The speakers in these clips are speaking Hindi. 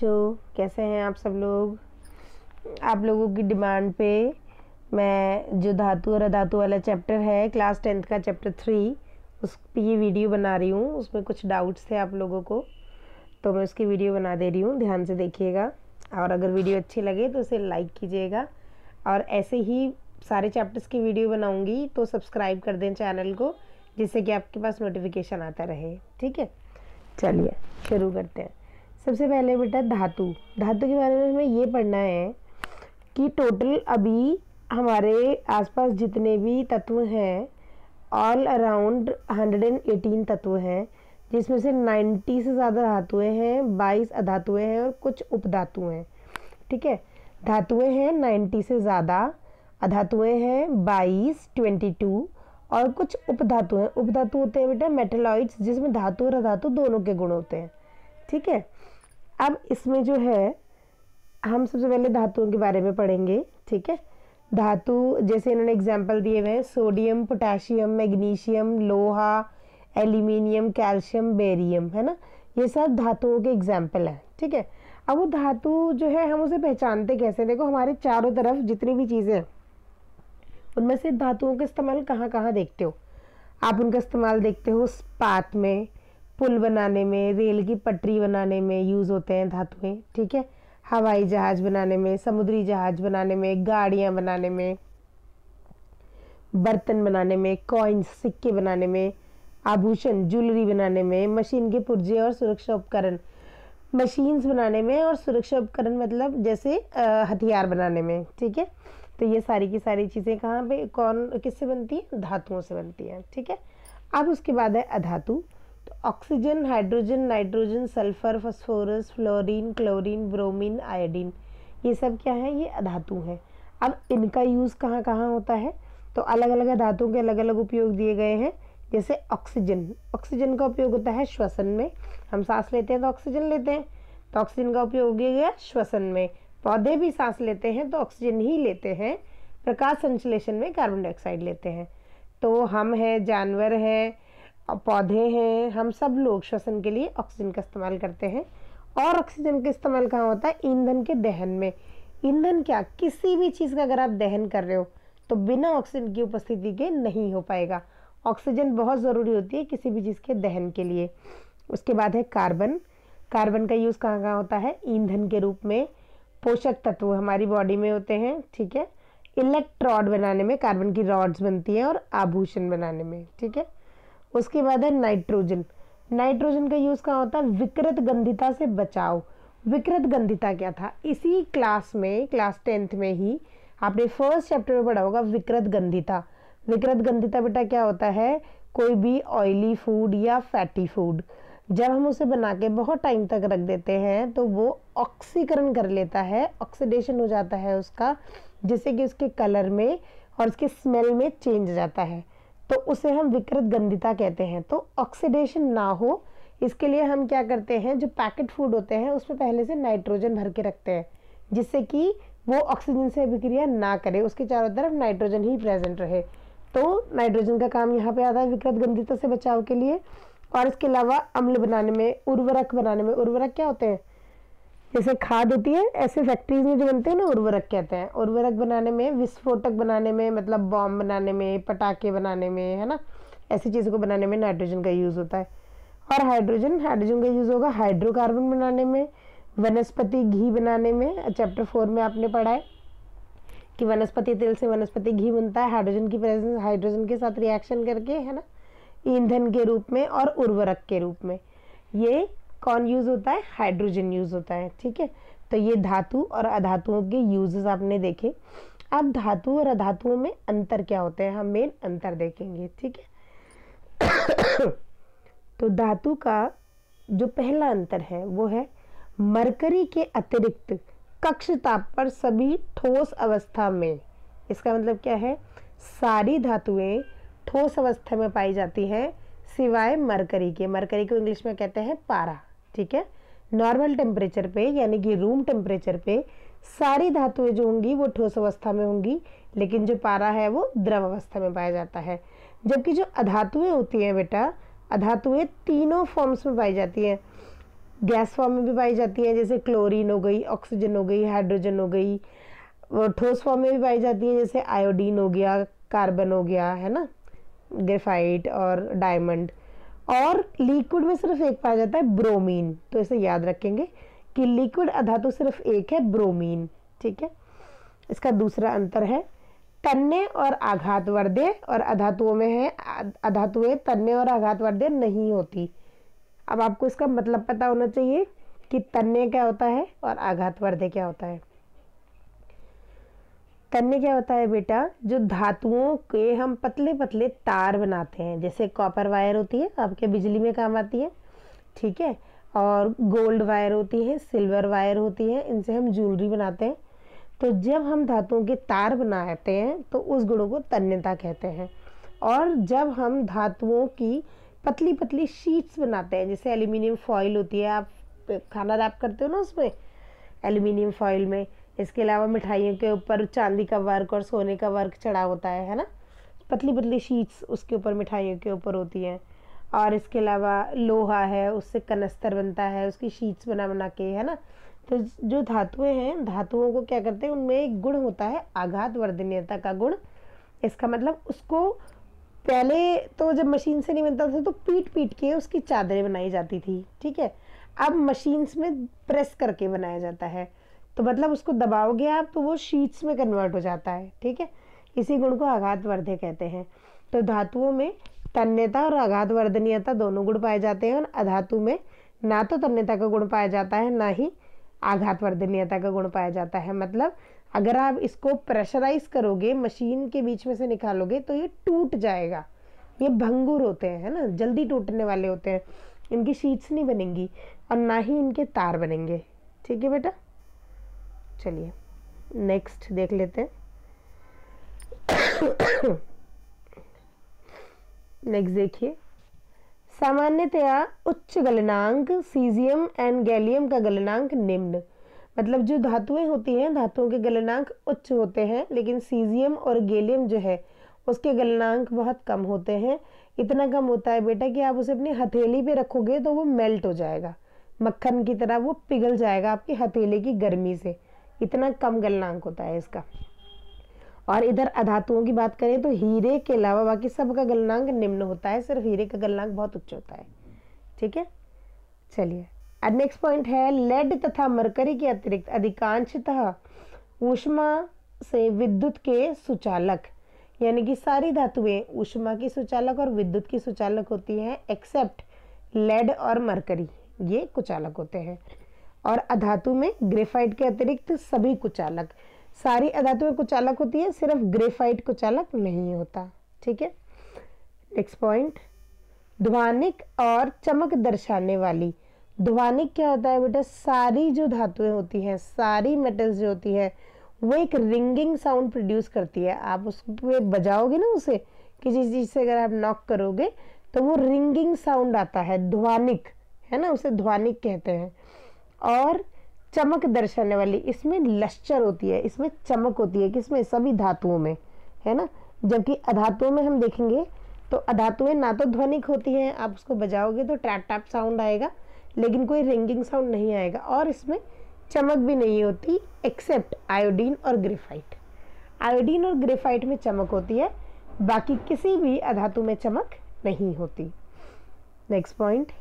तो कैसे हैं आप सब लोग। आप लोगों की डिमांड पे मैं जो धातु और अधातु वाला चैप्टर है क्लास 10th का चैप्टर 3 उस पे ये वीडियो बना रही हूँ। उसमें कुछ डाउट्स थे आप लोगों को, तो मैं उसकी वीडियो बना दे रही हूँ। ध्यान से देखिएगा और अगर वीडियो अच्छी लगे तो उसे लाइक कीजिएगा। और ऐसे ही सारे चैप्टर्स की वीडियो बनाऊँगी तो सब्सक्राइब कर दें चैनल को, जिससे कि आपके पास नोटिफिकेशन आता रहे। ठीक है, चलिए शुरू करते हैं। सबसे पहले बेटा धातु के बारे में हमें ये पढ़ना है कि टोटल अभी हमारे आसपास जितने भी तत्व हैं ऑल अराउंड 118 तत्व हैं, जिसमें से 90 से ज़्यादा धातुएं हैं, 22 अधातुएं हैं और कुछ उपधातुएं हैं। ठीक है, धातुएं हैं 90 से ज़्यादा, अधातुएं हैं 22 और कुछ उपधातु हैं। उपधातु होते हैं बेटा मेटलॉइड्स, जिसमें धातु और अधातु दोनों के गुण होते हैं। ठीक है, अब इसमें जो है हम सबसे पहले धातुओं के बारे में पढ़ेंगे। ठीक है, धातु जैसे इन्होंने एग्जाम्पल दिए हुए हैं, सोडियम, पोटेशियम, मैग्नीशियम, लोहा, एल्यूमिनियम, कैल्शियम, बेरियम, है ना। ये सब धातुओं के एग्जाम्पल हैं। ठीक है, अब वो धातु जो है हम उसे पहचानते कैसे। देखो हमारे चारों तरफ जितनी भी चीज़ें हैं उनमें से धातुओं का इस्तेमाल कहाँ कहाँ देखते हो आप। उनका इस्तेमाल देखते हो स्पात में, पुल बनाने में, रेल की पटरी बनाने में यूज़ होते हैं धातुएं। ठीक है, हवाई जहाज़ बनाने में, समुद्री जहाज़ बनाने में, गाड़ियाँ बनाने में, बर्तन बनाने में, कॉइन्स सिक्के बनाने में, आभूषण ज्वेलरी बनाने में, मशीन के पुर्जे और सुरक्षा उपकरण, मशीन्स बनाने में, और सुरक्षा उपकरण मतलब जैसे हथियार बनाने में। ठीक है, तो ये सारी की सारी चीज़ें कहाँ पे किससे बनती है, धातुओं से बनती हैं। ठीक है, अब उसके बाद है अधातु। तो oxygen, hydrogen, nitrogen, sulphur, phosphorus, fluorine, chlorine, bromine, iodine, ये सब क्या है, ये अधातु हैं। अब इनका यूज़ कहाँ कहाँ होता है, तो अलग अलग धातुओं के अलग अलग उपयोग दिए गए हैं। जैसे ऑक्सीजन का उपयोग होता है श्वसन में, हम सांस लेते हैं तो ऑक्सीजन लेते हैं, तो ऑक्सीजन का उपयोग किया गया श्वसन में। पौधे भी सांस लेते हैं तो ऑक्सीजन ही लेते हैं, प्रकाश संश्लेषण में कार्बन डाइऑक्साइड लेते हैं। तो हम हैं, जानवर हैं, पौधे हैं, हम सब लोग श्वसन के लिए ऑक्सीजन का इस्तेमाल करते हैं। और ऑक्सीजन का इस्तेमाल कहाँ होता है, ईंधन के दहन में। ईंधन क्या, किसी भी चीज़ का अगर आप दहन कर रहे हो तो बिना ऑक्सीजन की उपस्थिति के नहीं हो पाएगा। ऑक्सीजन बहुत ज़रूरी होती है किसी भी चीज़ के दहन के लिए। उसके बाद है कार्बन का यूज़ कहाँ कहाँ होता है, ईंधन के रूप में। पोषक तत्व हमारी बॉडी में होते हैं। ठीक है, इलेक्ट्रोड बनाने में कार्बन की रॉड्स बनती हैं और आभूषण बनाने में। ठीक है, उसके बाद है नाइट्रोजन का यूज़ कहाँ होता है, विकृत गंधिता से बचाव। विकृत गंधिता क्या था, इसी क्लास में क्लास 10th में ही आपने फर्स्ट चैप्टर में पढ़ा होगा विकृत गंधिता। विकृत गंधिता बेटा क्या होता है, कोई भी ऑयली फूड या फैटी फूड जब हम उसे बना के बहुत टाइम तक रख देते हैं तो वो ऑक्सीकरण कर लेता है, ऑक्सीडेशन हो जाता है उसका, जिससे कि उसके कलर में और उसके स्मेल में चेंज जाता है, तो उसे हम विकृत गंधिता कहते हैं। तो ऑक्सीडेशन ना हो इसके लिए हम क्या करते हैं, जो पैकेट फूड होते हैं उसमें पहले से नाइट्रोजन भर के रखते हैं, जिससे कि वो ऑक्सीजन से अभिक्रिया ना करे, उसके चारों तरफ नाइट्रोजन ही प्रेजेंट रहे। तो नाइट्रोजन का काम यहाँ पे आता है विकृत गंधिता से बचाव के लिए। और इसके अलावा अम्ल बनाने में, उर्वरक बनाने में, उर्वरक क्या होते हैं, जैसे खाद होती है ऐसे फैक्ट्रीज में जो बनते हैं ना, उर्वरक कहते हैं। उर्वरक बनाने में, विस्फोटक बनाने में, मतलब बॉम्ब बनाने में, पटाखे बनाने में, है ना, ऐसी चीज़ों को बनाने में नाइट्रोजन का यूज़ होता है। और हाइड्रोजन का यूज़ होगा हाइड्रोकार्बन बनाने में, वनस्पति घी बनाने में। चैप्टर 4 में आपने पढ़ा है कि वनस्पति तेल से वनस्पति घी बनता है, हाइड्रोजन की प्रेजेंस हाइड्रोजन के साथ रिएक्शन करके, है ना, ईंधन के रूप में और उर्वरक के रूप में। ये कौन यूज़ होता है, हाइड्रोजन यूज़ होता है। ठीक है, तो ये धातु और अधातुओं के यूजेस आपने देखे। अब धातु और अधातुओं में अंतर क्या होते हैं, हम मेन अंतर देखेंगे। ठीक है तो धातु का जो पहला अंतर है वो है मरकरी के अतिरिक्त कक्ष ताप पर सभी ठोस अवस्था में। इसका मतलब क्या है, सारी धातुएं ठोस अवस्था में पाई जाती हैं सिवाय मरकरी के। मरकरी को इंग्लिश में कहते हैं पारा। ठीक है, नॉर्मल टेम्परेचर पे यानी कि रूम टेम्परेचर पे सारी धातुएं जो होंगी वो ठोस अवस्था में होंगी, लेकिन जो पारा है वो द्रव अवस्था में पाया जाता है। जबकि जो अधातुएं होती हैं बेटा, अधातुएं तीनों फॉर्म्स में पाई जाती हैं। गैस फॉर्म में भी पाई जाती है, जैसे क्लोरीन हो गई, ऑक्सीजन हो गई, हाइड्रोजन हो गई। ठोस फॉर्म में भी पाई जाती है, जैसे आयोडीन हो गया, कार्बन हो गया, है ना, ग्रेफाइट और डायमंड। और लिक्विड में सिर्फ एक पाया जाता है, ब्रोमीन। तो इसे याद रखेंगे कि लिक्विड अधातु सिर्फ एक है, ब्रोमीन। ठीक है। इसका दूसरा अंतर है तन्य और आघातवर्धय, और अधातुओं में है, अधातुएं तन्य और आघातवर्धय नहीं होती। अब आपको इसका मतलब पता होना चाहिए कि तन्य क्या होता है और आघातवर्धय क्या होता है। तन्य क्या होता है बेटा, जो धातुओं के हम पतले पतले तार बनाते हैं, जैसे कॉपर वायर होती है, आपके बिजली में काम आती है, ठीक है, और गोल्ड वायर होती है, सिल्वर वायर होती है, इनसे हम ज्वेलरी बनाते हैं। तो जब हम धातुओं के तार बनाते हैं तो उस गुणों को तन्यता कहते हैं। और जब हम धातुओं की पतली पतली शीट्स बनाते हैं, जैसे एल्यूमिनियम फॉइल होती है, आप खाना रैप करते हो ना उसमें, एल्यूमिनियम फॉइल में। इसके अलावा मिठाइयों के ऊपर चांदी का वर्क और सोने का वर्क चढ़ा होता है ना, पतली पतली शीट्स उसके ऊपर, मिठाइयों के ऊपर होती हैं। और इसके अलावा लोहा है, उससे कनस्तर बनता है, उसकी शीट्स बना बना के, है ना। तो जो धातुएं हैं, धातुओं को क्या करते हैं, उनमें एक गुण होता है आघातवर्धनीयता का गुण। इसका मतलब उसको पहले तो जब मशीन से नहीं बनता था तो पीट पीट के उसकी चादरें बनाई जाती थी, ठीक है। अब मशीन्स में प्रेस करके बनाया जाता है, तो मतलब उसको दबाओगे आप तो वो शीट्स में कन्वर्ट हो जाता है, ठीक है। इसी गुण को आघातवर्धय कहते हैं। तो धातुओं में तन्यता और आघातवर्धनीयता दोनों गुण पाए जाते हैं, और अधातु में ना तो तन्यता का गुण पाया जाता है, ना ही आघातवर्धनीयता का गुण पाया जाता है। मतलब अगर आप इसको प्रेशराइज करोगे, मशीन के बीच में से निकालोगे, तो ये टूट जाएगा। ये भंगुर होते हैं, है ना, जल्दी टूटने वाले होते हैं, इनकी शीट्स नहीं बनेंगी और ना ही इनके तार बनेंगे। ठीक है बेटा, चलिए नेक्स्ट देख लेते हैं। नेक्स्ट देखिए, सामान्यतया उच्च गलनांक सीजियम एंड गैलियम का गलनांक निम्न। मतलब जो धातुएं होती हैं, धातुओं के गलनांक उच्च होते हैं, लेकिन सीजियम और गैलियम जो है उसके गलनांक बहुत कम होते हैं। इतना कम होता है बेटा कि आप उसे अपनी हथेली पे रखोगे तो वो मेल्ट हो जाएगा, मक्खन की तरह वो पिघल जाएगा आपकी हथेली की गर्मी से। इतना कम गलनांक होता है इसका। और इधर अधातुओं की बात करें तो हीरे के अलावा बाकी सब का गलनांक निम्न होता है, सिर्फ हीरे का गलनांक बहुत उच्च होता है। ठीक है, चलिए नेक्स्ट पॉइंट है, लेड तथा मरकरी के अतिरिक्त अधिकांशतः ऊष्मा से विद्युत के सुचालक, यानी कि सारी धातुएं ऊष्मा की सुचालक और विद्युत की सुचालक होती हैं, एक्सेप्ट लेड और मरकरी, ये कुचालक होते हैं। और अधातु में ग्रेफाइट के अतिरिक्त सभी कुचालक, सारी अधातुएं कुचालक होती है, सिर्फ ग्रेफाइट कुचालक नहीं होता। ठीक है, नेक्स्ट पॉइंट, ध्वनिक और चमक दर्शाने वाली। ध्वनिक क्या होता है बेटा, सारी जो धातुएं होती हैं, सारी मेटल्स जो होती है, वो एक रिंगिंग साउंड प्रोड्यूस करती है। आप उसको बजाओगे ना, उसे किसी चीज से अगर आप नॉक करोगे तो वो रिंगिंग साउंड आता है, ध्वनिक, है ना, उसे ध्वनिक कहते हैं। और चमक दर्शाने वाली, इसमें लश्चर होती है, इसमें चमक होती है, किसमें, सभी धातुओं में, है ना। जबकि अधातुओं में हम देखेंगे तो अधातुएं ना तो ध्वनिक होती हैं, आप उसको बजाओगे तो टैप टैप साउंड आएगा, लेकिन कोई रिंगिंग साउंड नहीं आएगा, और इसमें चमक भी नहीं होती, एक्सेप्ट आयोडीन और ग्रेफाइट। आयोडीन और ग्रेफाइट में चमक होती है, बाकी किसी भी अधातु में चमक नहीं होती। नेक्स्ट पॉइंट,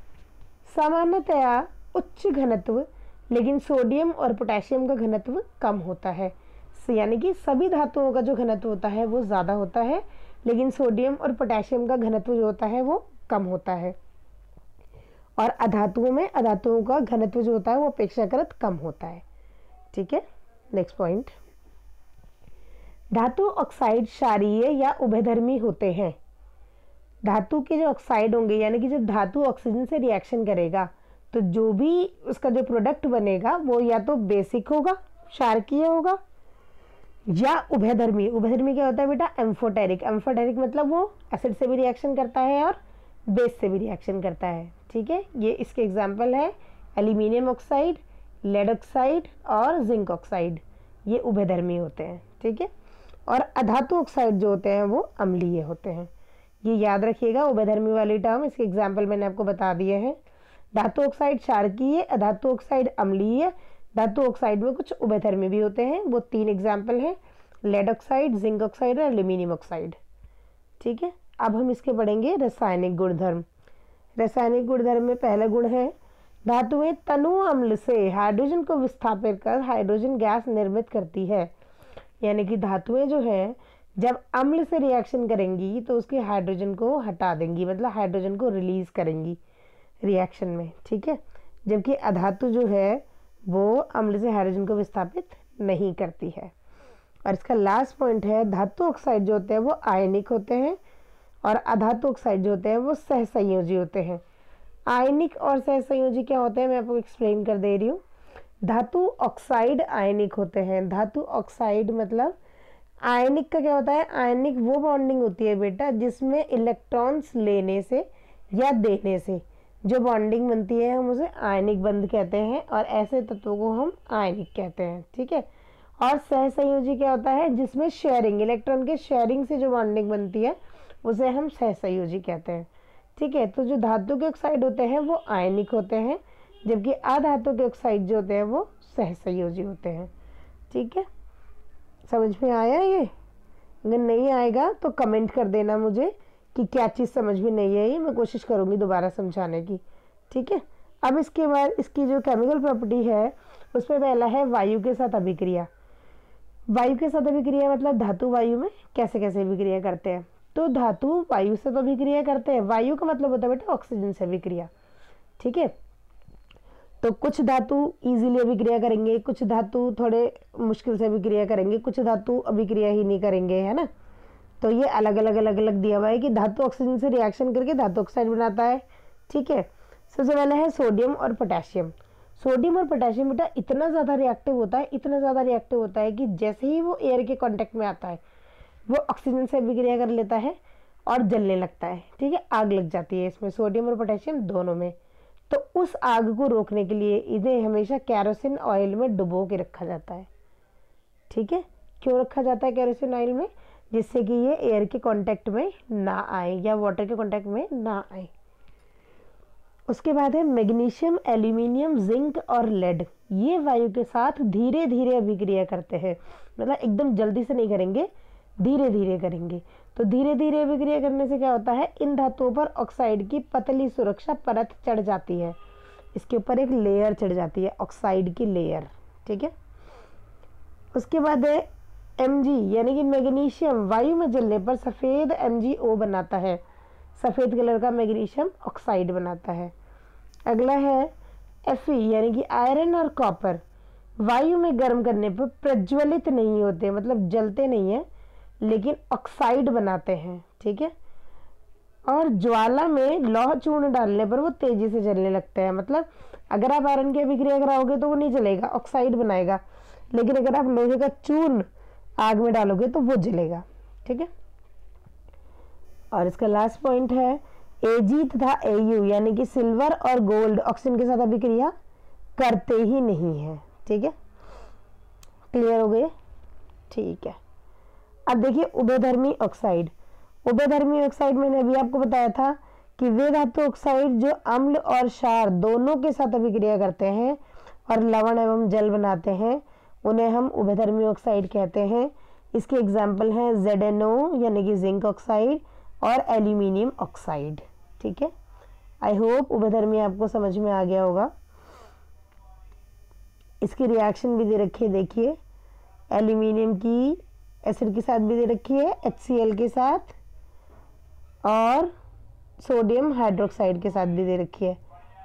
सामान्यतया उच्च घनत्व, लेकिन सोडियम और पोटेशियम का घनत्व कम होता है। यानी कि सभी धातुओं का जो घनत्व होता है वो ज़्यादा होता है, लेकिन सोडियम और पोटेशियम का घनत्व जो होता है वो कम होता है। और अधातुओं में अधातुओं का घनत्व जो होता है वो अपेक्षाकृत कम होता है। ठीक है, नेक्स्ट पॉइंट, धातु ऑक्साइड क्षारीय या उभयधर्मी होते हैं। धातु के जो ऑक्साइड होंगे, यानी कि जब धातु ऑक्सीजन से रिएक्शन करेगा तो जो भी उसका जो प्रोडक्ट बनेगा वो या तो बेसिक होगा, क्षारकीय होगा, या उभयधर्मी। उभयधर्मी क्या होता है बेटा, एम्फोटेरिक। एम्फोटेरिक मतलब वो एसिड से भी रिएक्शन करता है और बेस से भी रिएक्शन करता है। ठीक है, ये इसके एग्जाम्पल है एल्यूमिनियम ऑक्साइड, लेड ऑक्साइड और जिंक ऑक्साइड, ये उभयधर्मी होते हैं। ठीक है, और अधातु ऑक्साइड जो होते हैं वो अम्लीय होते हैं। ये याद रखिएगा, उभयधर्मी वाली टर्म, इसके एग्जाम्पल मैंने आपको बता दिए हैं। धातु ऑक्साइड क्षारकीय, अधातु ऑक्साइड अम्लीय, धातु ऑक्साइड में कुछ उभयधर्मी भी होते हैं। वो 3 एग्जाम्पल हैं, लेड ऑक्साइड, जिंक ऑक्साइड और एल्यूमिनियम ऑक्साइड। ठीक है, अब हम इसके पढ़ेंगे रासायनिक गुणधर्म। रासायनिक गुणधर्म में पहला गुण है धातुएं तनु अम्ल से हाइड्रोजन को विस्थापित कर हाइड्रोजन गैस निर्मित करती है। यानी कि धातुएं जो है जब अम्ल से रिएक्शन करेंगी तो उसके हाइड्रोजन को हटा देंगी, मतलब हाइड्रोजन को रिलीज करेंगी रिएक्शन में। ठीक है, जबकि अधातु जो है वो अम्ल से हाइड्रोजन को विस्थापित नहीं करती है। और इसका लास्ट पॉइंट है धातु ऑक्साइड जो होते हैं वो आयनिक होते हैं और अधातु ऑक्साइड जो होते हैं वो सहसंयोजी होते हैं। आयनिक और सहसंयोजी क्या होते हैं मैं आपको एक्सप्लेन कर दे रही हूँ। धातु ऑक्साइड आयनिक होते हैं। धातु ऑक्साइड मतलब आयनिक का क्या होता है, आयनिक वो बॉन्डिंग होती है बेटा जिसमें इलेक्ट्रॉन्स लेने से या देने से जो बॉन्डिंग बनती है हम उसे आयनिक बंध कहते हैं और ऐसे तत्वों को हम आयनिक कहते हैं। ठीक है, और सहसंयोजी क्या होता है, जिसमें शेयरिंग, इलेक्ट्रॉन के शेयरिंग से जो बॉन्डिंग बनती है उसे हम सहसंयोजी कहते हैं। ठीक है, तो जो धातु के ऑक्साइड होते हैं वो आयनिक होते हैं, जबकि अधातु के ऑक्साइड जो होते हैं वो सहसंयोजी होते हैं। ठीक है, समझ में आया ये? अगर नहीं आएगा तो कमेंट कर देना मुझे कि क्या चीज़ समझ में नहीं आई, मैं कोशिश करूँगी दोबारा समझाने की। ठीक है, अब इसके बाद इसकी जो केमिकल प्रॉपर्टी है उसमें पहला है वायु के साथ अभिक्रिया। वायु के साथ अभिक्रिया मतलब धातु वायु में कैसे कैसे अभिक्रिया करते हैं। तो धातु वायु से तो अभिक्रिया करते हैं, वायु का मतलब होता है बेटा ऑक्सीजन से अभिक्रिया। ठीक है, तो कुछ धातु इजीली अभिक्रिया करेंगे, कुछ धातु थोड़े मुश्किल से अभिक्रिया करेंगे, कुछ धातु अभिक्रिया ही नहीं करेंगे, है ना। तो ये अलग अलग दिया हुआ है कि धातु ऑक्सीजन से रिएक्शन करके धातु ऑक्साइड बनाता है। ठीक है, सबसे पहले है सोडियम और पोटेशियम। सोडियम और पोटेशियम बेटा इतना ज़्यादा रिएक्टिव होता है, इतना ज़्यादा रिएक्टिव होता है कि जैसे ही वो एयर के कांटेक्ट में आता है वो ऑक्सीजन से अभिक्रिया कर लेता है और जलने लगता है। ठीक है, आग लग जाती है इसमें, सोडियम और पोटेशियम दोनों में। तो उस आग को रोकने के लिए इन्हें हमेशा कैरोसिन ऑयल में डुबो के रखा जाता है। ठीक है, क्यों रखा जाता है कैरोसिन ऑयल में, जिससे कि ये एयर के कांटेक्ट में ना आए या वाटर के कांटेक्ट में ना आए। उसके बाद है मैग्नीशियम, एल्यूमिनियम, जिंक और लेड। ये वायु के साथ धीरे धीरे अभिक्रिया करते हैं, मतलब एकदम जल्दी से नहीं करेंगे, धीरे धीरे करेंगे। तो धीरे धीरे अभिक्रिया करने से क्या होता है, इन धातुओं पर ऑक्साइड की पतली सुरक्षा परत चढ़ जाती है, इसके ऊपर एक लेयर चढ़ जाती है, ऑक्साइड की लेयर। ठीक है, उसके बाद है Mg यानी कि मैग्नीशियम वायु में जलने पर सफ़ेद MgO बनाता है, सफ़ेद कलर का मैग्नीशियम ऑक्साइड बनाता है। अगला है Fe यानी कि आयरन और कॉपर वायु में गर्म करने पर प्रज्वलित नहीं होते, मतलब जलते नहीं है, लेकिन ऑक्साइड बनाते हैं। ठीक है, और ज्वाला में लौह चूर्ण डालने पर वो तेजी से जलने लगते हैं। मतलब अगर आप आयरन की अभिक्रिया कराओगे तो वो नहीं जलेगा, ऑक्साइड बनाएगा, लेकिन अगर आप लोहे का चूर्ण आग में डालोगे तो वो जलेगा। ठीक है, और इसका लास्ट पॉइंट है Ag तथा Au यानी कि सिल्वर और गोल्ड ऑक्सीजन के साथ अभिक्रिया करते ही नहीं है। ठीक है, क्लियर हो गए? ठीक है, अब देखिए उभयधर्मी ऑक्साइड। उभयधर्मी ऑक्साइड मैंने अभी आपको बताया था कि वे धातु ऑक्साइड जो अम्ल और क्षार दोनों के साथ अभिक्रिया करते हैं और लवण एवं जल बनाते हैं, उन्हें हम उभयधर्मी ऑक्साइड कहते हैं। इसके एग्जाम्पल हैं ZnO यानी कि जिंक ऑक्साइड और एल्यूमिनियम ऑक्साइड। ठीक है, आई होप उभयधर्मी आपको समझ में आ गया होगा। इसकी रिएक्शन भी दे रखी है, देखिए एल्यूमिनियम की एसिड के साथ भी दे रखी है, HCl के साथ, और सोडियम हाइड्रोक्साइड के साथ भी दे रखी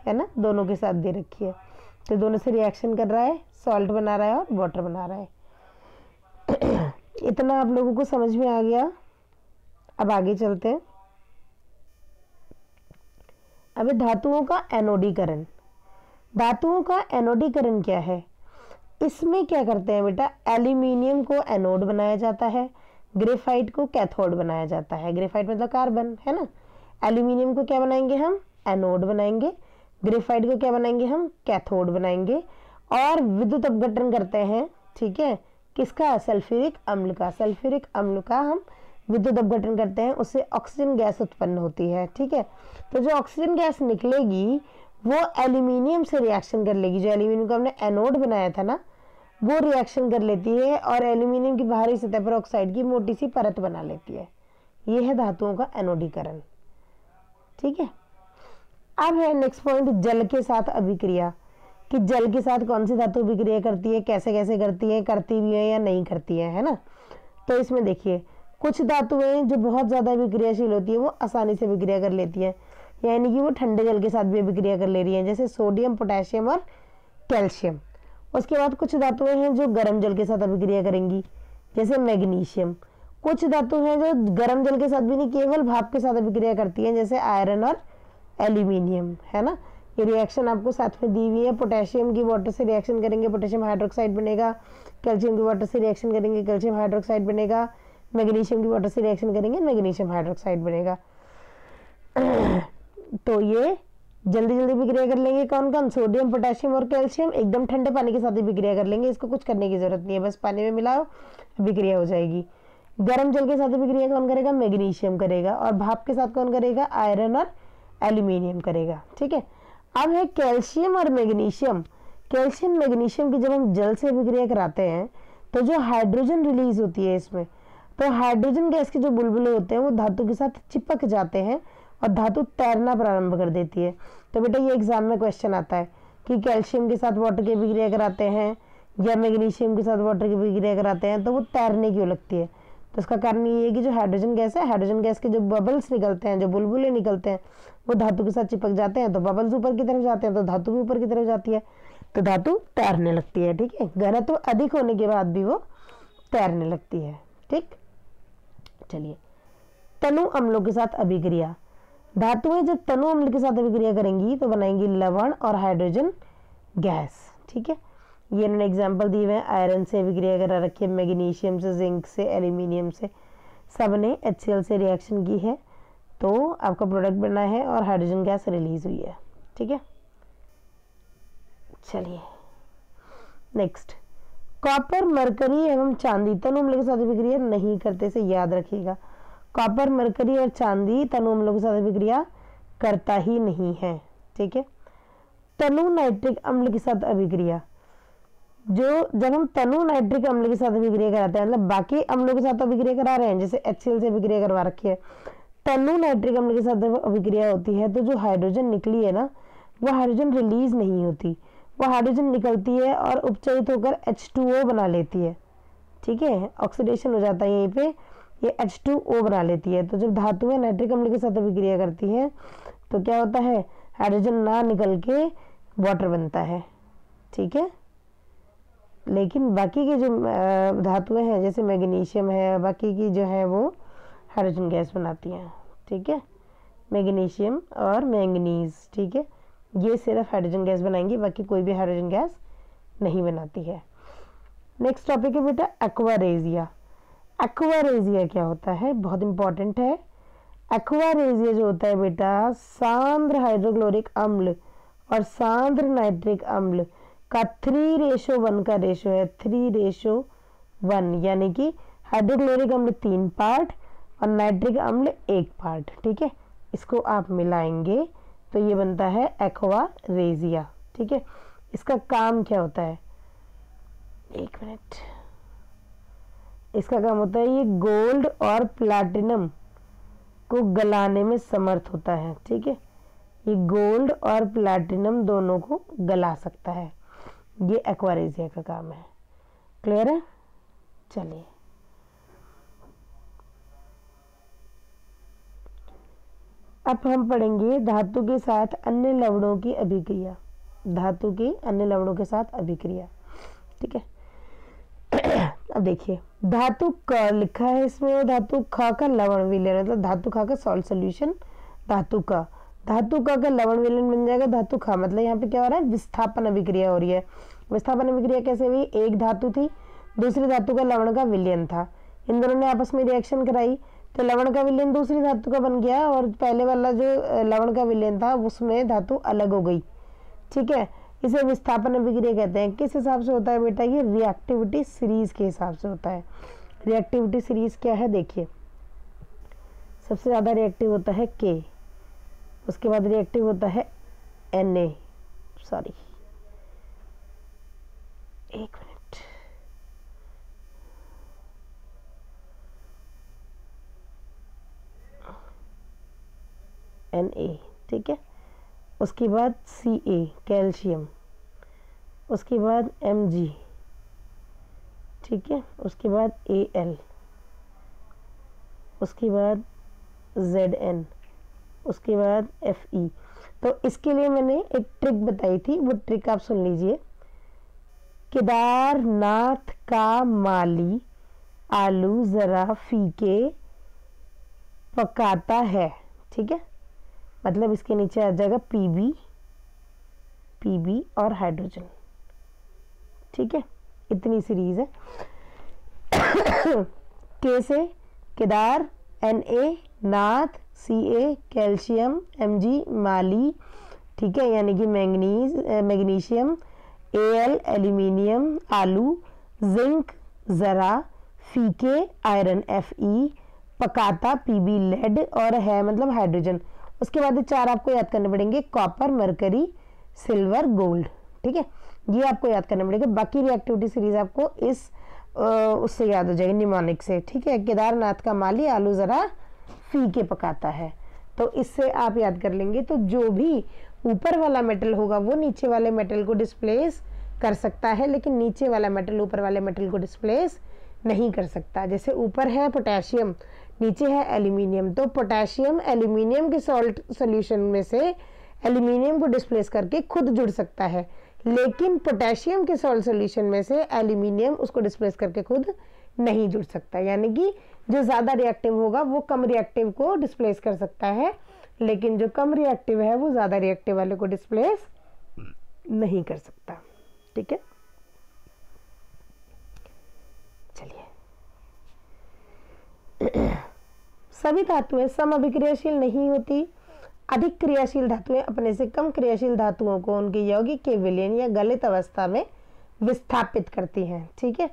है ना, दोनों के साथ दे रखी है। तो दोनों से रिएक्शन कर रहा है, सॉल्ट बना रहा है और वाटर बना रहा है। इतना आप लोगों को समझ में आ गया। अब आगे चलते हैं। अब धातुओं का एनोडीकरण। धातुओं का एनोडीकरण क्या है? इसमें क्या करते हैं बेटा, एल्यूमिनियम को एनोड बनाया जाता है, ग्रेफाइट को कैथोड बनाया जाता है। ग्रेफाइट मतलब कार्बन, है ना। एल्यूमिनियम को क्या बनाएंगे हम, एनोड बनाएंगे। ग्रेफाइट को क्या बनाएंगे हम, कैथोड बनाएंगे। और विद्युत अपघटन करते हैं, ठीक है, किसका, सल्फ्यूरिक अम्ल का। सल्फ्यूरिक अम्ल का हम विद्युत अपघटन करते हैं, उससे ऑक्सीजन गैस उत्पन्न होती है। ठीक है, तो जो ऑक्सीजन गैस निकलेगी वो एल्यूमिनियम से रिएक्शन कर लेगी। जो एल्यूमिनियम का हमने एनोड बनाया था ना, वो रिएक्शन कर लेती है और एल्यूमिनियम की बाहरी सतह पर ऑक्साइड की मोटी सी परत बना लेती है। ये है धातुओं का एनोडीकरण। ठीक है, अब है नेक्स्ट पॉइंट, जल के साथ अभिक्रिया, कि जल के साथ कौन सी धातु अभिक्रिया करती है, कैसे कैसे करती है, करती भी है या नहीं करती है ना। तो इसमें देखिए, कुछ धातुएं जो बहुत ज़्यादा अभिक्रियाशील होती है वो आसानी से अभिक्रिया कर लेती है, यानी कि वो ठंडे जल के साथ भी अभिक्रिया कर ले रही है, जैसे सोडियम, पोटेशियम और कैल्शियम। उसके बाद कुछ धातुएं हैं जो गर्म जल के साथ अभिक्रिया करेंगी, जैसे मैग्नीशियम। कुछ धातु हैं जो गर्म जल के साथ भी नहीं, केवल भाप के साथ अभिक्रिया करती हैं, जैसे आयरन और एल्यूमिनियम, है ना। ये रिएक्शन आपको साथ में दी हुई है। पोटेशियम की वाटर से रिएक्शन करेंगे, पोटेशियम हाइड्रोक्साइड बनेगा। कैल्शियम की वाटर से रिएक्शन करेंगे, कैल्शियम हाइड्रोक्साइड बनेगा। मैग्नीशियम की वाटर से रिएक्शन करेंगे, मैग्नीशियम हाइड्रोक्साइड बनेगा। तो ये जल्दी जल्दी विक्रिया कर लेंगे। कौन कौन? सोडियम, पोटेशियम और कैल्शियम एकदम ठंडे पानी के साथ ही विक्रिया कर लेंगे। इसको कुछ करने की जरूरत नहीं है, बस पानी में मिलाओ, विक्रिया हो जाएगी। गर्म जल के साथ विक्रिया कौन करेगा? मैग्नीशियम करेगा। और भाप के साथ कौन करेगा? आयरन और एल्यूमिनियम करेगा। ठीक है, अब है कैल्शियम और मैग्नीशियम। कैल्शियम मैग्नीशियम की जब हम जल से विक्रिया कराते हैं तो जो हाइड्रोजन रिलीज होती है इसमें, तो हाइड्रोजन गैस के जो बुलबुले होते हैं वो धातु के साथ चिपक जाते हैं और धातु तैरना प्रारंभ कर देती है। तो बेटा ये एग्जाम में क्वेश्चन आता है कि कैल्शियम के साथ वाटर की विक्रिया कराते हैं या मैग्नीशियम के साथ वाटर की विक्रिया कराते हैं तो वो तैरने क्यों लगती है? तो इसका कारण ये है कि जो हाइड्रोजन गैस है, हाइड्रोजन गैस के जो बबल्स निकलते हैं, जो बुलबुले निकलते हैं, वो धातु के साथ चिपक जाते हैं, तो बबल्स ऊपर की तरफ जाते हैं तो धातु भी ऊपर की तरफ जाती है, तो धातु तैरने लगती है। ठीक है, घनत्व अधिक होने के बाद भी वो तैरने लगती है। ठीक, चलिए, तनु अम्लों के साथ अभिक्रिया। धातुएं जब तनु अम्ल के साथ अभिक्रिया करेंगी तो बनाएंगी लवण और हाइड्रोजन गैस। ठीक है, ये इन्होंने एग्जाम्पल दिए हुए हैं। आयरन से अभिक्रिया करा रखी है, मैग्नीशियम से, जिंक से, एल्यूमिनियम से, सब ने HCl से रिएक्शन की है तो आपका प्रोडक्ट बना है और हाइड्रोजन गैस रिलीज हुई है। ठीक है, चलिए नेक्स्ट, कॉपर, मरकरी एवं चांदी तनु अम्ल के साथ अभिक्रिया नहीं करते, इसे याद रखिएगा। कॉपर, मरकरी और चांदी तनु अम्लों के साथ अभिक्रिया करता ही नहीं है। ठीक है, तनु नाइट्रिक अम्ल के साथ अभिक्रिया, जो जब हम तनु नाइट्रिक अम्ल के साथ अभिक्रिया कराते हैं, मतलब बाकी अम्लों के साथ अभिक्रिया करा रहे हैं, जैसे HCl से अभिक्रिया करवा रखी है, तनु नाइट्रिक अम्ल के साथ अभिक्रिया होती है तो जो हाइड्रोजन निकली है ना, वो हाइड्रोजन रिलीज नहीं होती, वो हाइड्रोजन निकलती है और उपचयित होकर H2O बना लेती है। ठीक है, ऑक्सीडेशन हो जाता है यहीं पे, ये H2O बना लेती है। तो जब धातुएं नाइट्रिक अम्ल के साथ अभिक्रिया करती हैं तो क्या होता है? हाइड्रोजन ना निकल के वाटर बनता है। ठीक है, लेकिन बाकी की जो धातुएं हैं जैसे मैग्नीशियम है, बाकी की जो है वो हाइड्रोजन गैस बनाती हैं। ठीक है, मैग्नीशियम और मैंगनीज, ठीक है, ये सिर्फ हाइड्रोजन गैस बनाएंगी, बाकी कोई भी हाइड्रोजन गैस नहीं बनाती है। नेक्स्ट टॉपिक है बेटा एक्वारेजिया। एक्वारेजिया क्या होता है? बहुत इंपॉर्टेंट है। एक्वारेजिया जो होता है बेटा, सांद्र हाइड्रोक्लोरिक अम्ल और सांद्र नाइट्रिक अम्ल का 3:1 का रेशो है, 3:1, यानी कि हाइड्रोक्लोरिक अम्ल 3 पार्ट और नाइट्रिक अम्ल 1 पार्ट। ठीक है, इसको आप मिलाएंगे तो ये बनता है एक्वारेजिया। ठीक है, इसका काम क्या होता है? एक मिनट, इसका काम होता है ये गोल्ड और प्लैटिनम को गलाने में समर्थ होता है। ठीक है, ये गोल्ड और प्लैटिनम दोनों को गला सकता है, ये एक्वारेजिया का काम है। क्लियर है? चलिए, अब हम पढ़ेंगे धातु के साथ अन्य लवणों की अभिक्रिया। धातु के अन्य लवणों के साथ अभिक्रिया। ठीक है, अब देखिए, धातु क लिखा है इसमें और धातु ख का लवण विलयन, मतलब धातु ख का सॉल्ट सोल्यूशन धातु का लवण विलयन बन जाएगा धातु ख। मतलब यहाँ पे क्या हो रहा है? विस्थापन अभिक्रिया हो रही है। विस्थापन अभिक्रिया कैसे हुई? एक धातु थी, दूसरी धातु का लवण का विलयन था, इन दोनों ने आपस में रिएक्शन कराई तो लवण का विलयन दूसरी धातु का बन गया और पहले वाला जो लवण का विलयन था उसमें धातु अलग हो गई। ठीक है, इसे विस्थापन अभिक्रिया कहते हैं। किस हिसाब से होता है बेटा? ये रिएक्टिविटी सीरीज के हिसाब से होता है। रिएक्टिविटी सीरीज क्या है? देखिए, सबसे ज़्यादा रिएक्टिव होता है K, उसके बाद रिएक्टिव होता है Na, सॉरी एक मिनट, Na, ठीक है। उसके बाद Ca कैल्शियम, उसके बाद Mg, ठीक है। उसके बाद Al, उसके बाद Zn, उसके बाद Fe। तो इसके लिए मैंने एक ट्रिक बताई थी, वो ट्रिक आप सुन लीजिए। केदारनाथ का माली आलू जरा फीके पकाता है, ठीक है। मतलब इसके नीचे आ जाएगा पीबी और हाइड्रोजन, ठीक है। इतनी सीरीज है। के से केदार, Na नाथ, Ca कैल्शियम, Mg माली, ठीक है, यानी कि मैग्नीशियम, Al एल्यूमिनियम आलू, जिंक जरा, फीके आयरन Fe, पकाता Pb लेड और है मतलब हाइड्रोजन। उसके बाद 4 आपको याद करने पड़ेंगे, कॉपर, मरकरी, सिल्वर, गोल्ड, ठीक है। ये आपको याद करने पड़ेगा। बाकी रिएक्टिविटी सीरीज आपको इस उससे याद हो जाएगी, निमोनिक से, ठीक है। केदारनाथ का माली आलू जरा फीके पकाता है, तो इससे आप याद कर लेंगे। तो जो भी ऊपर वाला मेटल होगा वो नीचे वाले मेटल को डिस्प्लेस कर सकता है, लेकिन नीचे वाला मेटल ऊपर वाले मेटल को डिस्प्लेस नहीं कर सकता। जैसे ऊपर है पोटेशियम, नीचे है एल्यूमिनियम, तो पोटेशियम एल्यूमिनियम के सॉल्ट सॉल्यूशन में से एल्यूमिनियम को डिस्प्लेस करके खुद जुड़ सकता है, लेकिन पोटेशियम के सॉल्ट सॉल्यूशन में से एल्यूमिनियम उसको डिस्प्लेस करके खुद नहीं जुड़ सकता। यानी कि जो ज़्यादा रिएक्टिव होगा वो कम रिएक्टिव को डिस्प्लेस कर सकता है, लेकिन जो कम रिएक्टिव है वो ज़्यादा रिएक्टिव वाले को डिस्प्लेस नहीं कर सकता, ठीक है। चलिए, सभी धातुएं सम अभिक्रियाशील नहीं होती। अधिक क्रियाशील धातुएं अपने से कम क्रियाशील धातुओं को उनके यौगिक के विलयन या गलित अवस्था में विस्थापित करती हैं, ठीक है।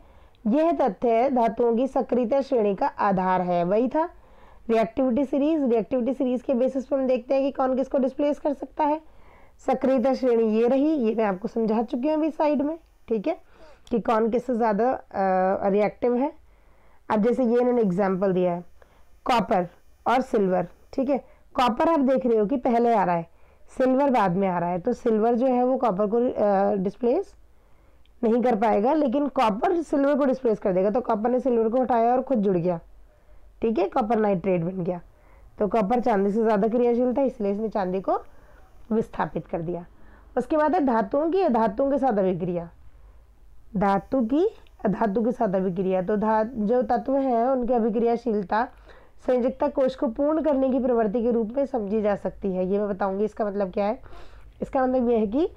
यह तथ्य धातुओं की सक्रियता श्रेणी का आधार है। वही था रिएक्टिविटी सीरीज के बेसिस पर हम देखते हैं कि कौन किसको डिस्प्लेस कर सकता है। सक्रियता श्रेणी ये रही, ये मैं आपको समझा चुकी हूँ अभी साइड में, ठीक है, कि कौन किससे ज़्यादा रिएक्टिव है। अब जैसे ये इन्होंने एग्जाम्पल दिया है कॉपर और सिल्वर, ठीक है। कॉपर आप देख रहे हो कि पहले आ रहा है, सिल्वर बाद में आ रहा है, तो सिल्वर जो है वो कॉपर को डिस्प्लेस नहीं कर पाएगा, लेकिन कॉपर सिल्वर को डिस्प्लेस कर देगा। तो कॉपर ने सिल्वर को हटाया और खुद जुड़ गया, ठीक है, कॉपर नाइट्रेट बन गया। तो कॉपर चांदी से ज़्यादा क्रियाशील था, इसलिए इसने चांदी को विस्थापित कर दिया। उसके बाद है धातुओं के साथ अभिक्रिया। धातु के साथ अभिक्रिया, तो जो तत्व हैं उनकी अभिक्रियाशीलता संयोजकता कोश को पूर्ण करने की प्रवृत्ति के रूप में समझी जा सकती है। ये मैं बताऊंगी इसका मतलब क्या है। इसका मतलब यह है कि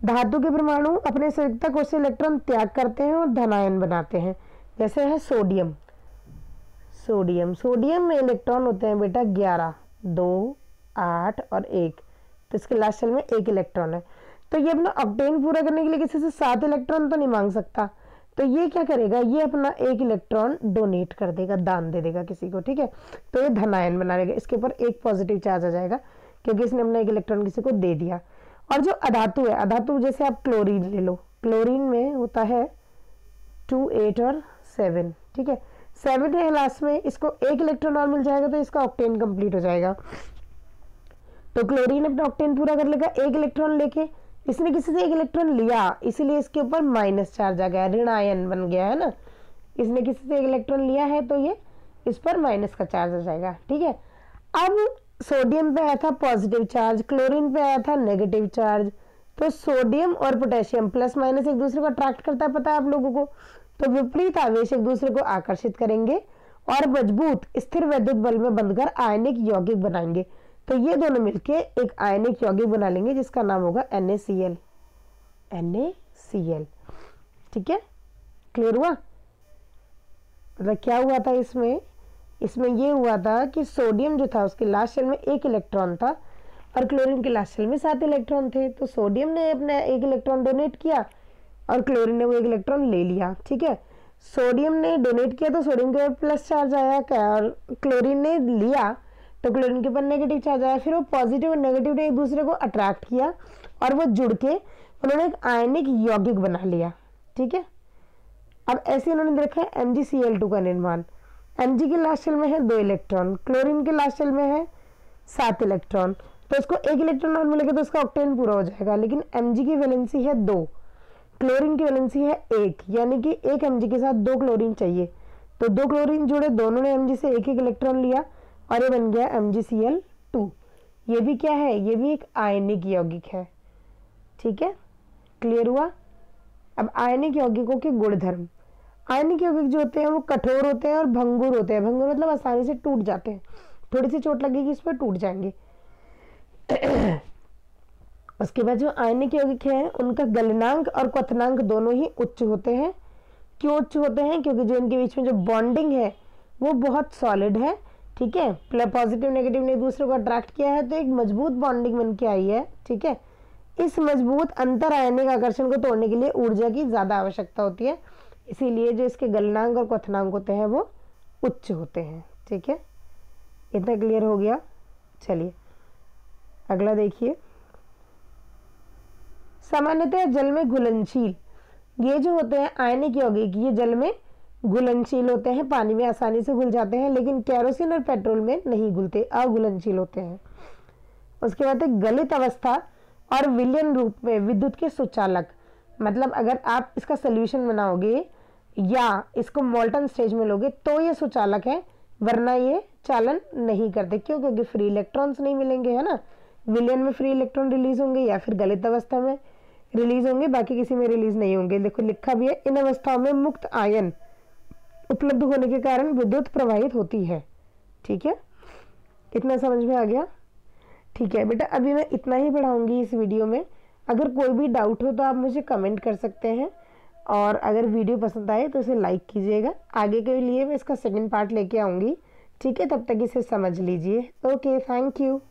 धातु के परमाणु अपने संयोजकता कोश से इलेक्ट्रॉन त्याग करते हैं और धनायन बनाते हैं। जैसे है सोडियम में इलेक्ट्रॉन होते हैं बेटा 11, 2, 8 और 1, तो इसके लास्ट शेल में 1 इलेक्ट्रॉन है। तो ये अपना ऑक्टेन पूरा करने के लिए किसी से 7 इलेक्ट्रॉन तो नहीं मांग सकता, तो ये क्या करेगा, ये अपना 1 इलेक्ट्रॉन डोनेट कर देगा, दान दे देगा किसी को, ठीक है। तो ये धनायन बना देगा, इसके ऊपर एक पॉजिटिव चार्ज आ जाएगा क्योंकि इसने अपना 1 इलेक्ट्रॉन किसी को दे दिया। और जो अधातु है, अधातु जैसे आप क्लोरीन ले लो, क्लोरीन में होता है 2, 8 और 7, ठीक है। 7 है लास्ट में, इसको 1 इलेक्ट्रॉन और मिल जाएगा तो इसका ऑक्टेन कंप्लीट हो जाएगा। तो क्लोरीन अपना ऑक्टेन पूरा कर लेगा 1 इलेक्ट्रॉन लेके, इसने किसी से 1 इलेक्ट्रॉन लिया इसलिए इसके ऊपर माइनस चार्ज आ गया, ऋण आयन बन गया है ना। इसने किसी से 1 इलेक्ट्रॉन लिया है तो ये इस पर माइनस का चार्ज आ जाएगा, ठीक है। अब सोडियम पे आया था पॉजिटिव चार्ज, क्लोरीन पे आया था नेगेटिव चार्ज। तो सोडियम और पोटेशियम प्लस माइनस एक दूसरे को अट्रैक्ट करता है, पता है आप लोगों को। तो विपरीत आवेश एक दूसरे को आकर्षित करेंगे और मजबूत स्थिर वैद्युत बल में बंधकर आयनिक यौगिक बनाएंगे। तो ये दोनों मिलके एक आयनिक यौगिक बना लेंगे जिसका नाम होगा NaCl, ठीक है। क्लियर हुआ? मतलब क्या हुआ था इसमें ये हुआ था कि सोडियम जो था उसके लास्ट शेल में 1 इलेक्ट्रॉन था और क्लोरीन के लास्ट शेल में 7 इलेक्ट्रॉन थे। तो सोडियम ने अपना 1 इलेक्ट्रॉन डोनेट किया और क्लोरीन ने वो 1 इलेक्ट्रॉन ले लिया, ठीक है। सोडियम ने डोनेट किया तो सोडियम के प्लस चार्ज आया और क्लोरीन ने लिया तो क्लोरीन के ऊपर नेगेटिव चार्ज आया, फिर वो पॉजिटिव और नेगेटिव ने एक दूसरे को अट्रैक्ट किया और वो जुड़ के उन्होंने एक आयनिक यौगिक बना लिया। ठीक है, अब ऐसे उन्होंने देखा है MgCl2 का निर्माण। Mg के लास्ट शेल में है 2 इलेक्ट्रॉन, क्लोरीन के लास्ट शेल में है 7 इलेक्ट्रॉन, तो इसको 1 इलेक्ट्रॉन और मिलेगा तो इसका ऑक्टेन पूरा हो जाएगा। लेकिन Mg की वैलेंसी है 2, क्लोरीन की वैलेंसी है 1, यानी कि एक Mg के साथ 2 क्लोरीन चाहिए, तो 2 क्लोरीन जुड़े, दोनों ने Mg से 1-1 इलेक्ट्रॉन लिया और ये बन गया MgCl2। ये भी क्या है, ये भी एक आयनिक यौगिक है। ठीक है, क्लियर हुआ। अब आयनिक यौगिकों के गुणधर्म। आयनिक यौगिक जो होते हैं वो कठोर होते हैं और भंगुर होते हैं। भंगुर मतलब आसानी से टूट जाते हैं, थोड़ी सी चोट लगेगी इस पर टूट जाएंगे। उसके बाद जो आयनिक यौगिक है उनका गलनांक और क्वथनांक दोनों ही उच्च होते हैं। क्यों उच्च होते हैं? क्योंकि जो इनके बीच में जो बॉन्डिंग है वो बहुत सॉलिड है। ठीक है, पॉजिटिव नेगेटिव ने एक दूसरे को अट्रैक्ट किया है तो एक मजबूत बॉन्डिंग बन के आई है। ठीक है, इस मजबूत अंतर आयनिक आकर्षण को तोड़ने के लिए ऊर्जा की ज़्यादा आवश्यकता होती है, इसीलिए जो इसके गलनांक और क्वथनांक होते हैं वो उच्च होते हैं। ठीक है, इतना क्लियर हो गया। चलिए अगला देखिए, सामान्यतः जल में घुलनशील। ये जो होते हैं आयनिक यौगिक ये जल में घुलनशील होते हैं, पानी में आसानी से घुल जाते हैं, लेकिन केरोसिन और पेट्रोल में नहीं घुलते, अघुलनशील होते हैं। उसके बाद है गलित अवस्था और विलयन रूप में विद्युत के सुचालक। मतलब अगर आप इसका सोल्यूशन बनाओगे या इसको मोल्टन स्टेज में लोगे तो ये सुचालक है, वरना ये चालन नहीं करते। क्यों? क्योंकि फ्री इलेक्ट्रॉन्स नहीं मिलेंगे, है ना। विलयन में फ्री इलेक्ट्रॉन रिलीज होंगे या फिर गलित अवस्था में रिलीज होंगे, बाकी किसी में रिलीज नहीं होंगे। देखो लिखा भी है, इन अवस्थाओं में मुक्त आयन उपलब्ध होने के कारण विद्युत प्रवाहित होती है। ठीक है, इतना समझ में आ गया? ठीक है बेटा, अभी मैं इतना ही पढ़ाऊंगी इस वीडियो में। अगर कोई भी डाउट हो तो आप मुझे कमेंट कर सकते हैं, और अगर वीडियो पसंद आए तो इसे लाइक कीजिएगा। आगे के लिए मैं इसका सेकंड पार्ट लेके आऊँगी। ठीक है, तब तक इसे समझ लीजिए। Okay, thank you.